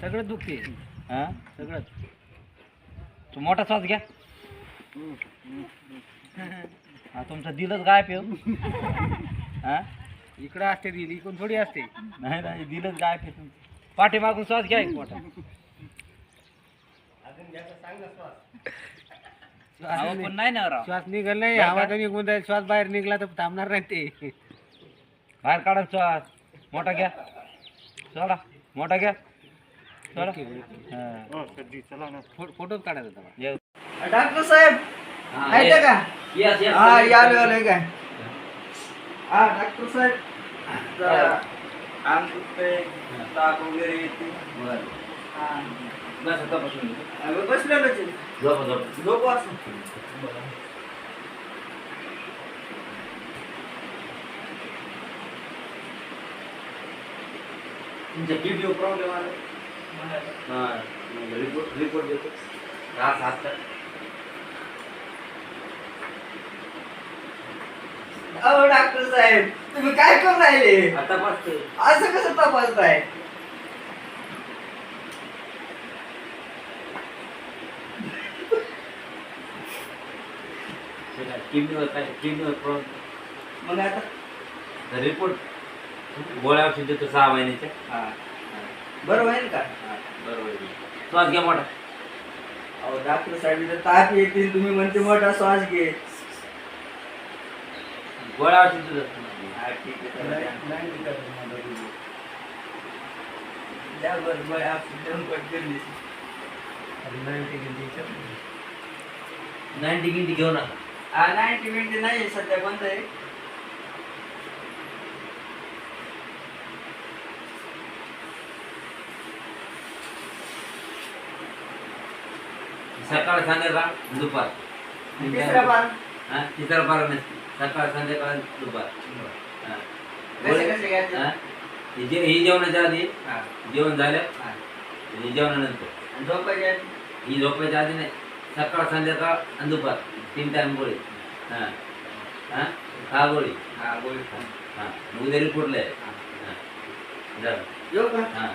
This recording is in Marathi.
सगळं दुखते हा सगळं. तू मोठा श्वास घ्या. हा तुमचं दिलंच गायब आहे. हा इकडं असते दिली इकडून थोडी असते. नाही नाही दिलंच गायब आहे तुमचं. पाठीमागून श्वास घ्या एक मोठा. अहो, पण नाही ना राव. श्वास निघाल नाही बरं का? आवाज निघून जाईल. श्वास बाहेर निघला तर थांबणार नाही ते. बाहेर काढा श्वास. मोठा घ्या. सोडा मोठा घ्या. सोडा. हा. फोटोच काढायचा होता. ये. डॉक्टर साहेब हा, आहेत ये. का? Yes, yes, हा yes. यालो यालो काय हा डॉक्टर साहेब जरा अंग दुखतंय, ताप वगैरे येते. बरं. हा. बस आता बसून. अगं बसलेलोच आहे. झोप झोप. झोप असं. तुमच्या किडनीवर प्रॉब्लेम आला. हा रिपोर्ट देतो. त्रास हात का? अहो डॉक्टर साहेब तुम्ही काय करून राहिले? आता बसतोय. असं कसं तपासताय? किडनीवर प्रॉब्लेम. मग आता गोळ्या औषध देतो 6 महिन्याच्या. हा बरं होईल का? बरोबर. श्वास घ्या मोठा. अहो डॉक्टर साहेब इथं ताप येतील तुम्ही म्हणते मोठा श्वास घे. गोळ्या औषध देतो. हा ठीक आहे चला द्या बरं गोळ्या औषध देऊन पटकन दे. 90 गिंटी घेऊ नका. हा 90 मिनिट नाही सध्या बंद आहे. सकाळ संध्याकाळ दुपार. तिसरा बार हा तिसरा पार नसते. सकाळ संध्याकाळ दुपार. हा. कसे घ्यायचे? हा? ही जेवणाच्या आधी, हा जेवण झालं, हा ही जेवणानंतर. आणि झोपायच्या आधी? ही झोपायच्या आधी नाही. सकाळ संध्याकाळ आणि दुपार 3 टाइम गोळी. हा हा 6 गोळी. हा गोळी खा. हा उद्या रिपोर्टला आहे. हा. हा. झालं. येऊ का? हा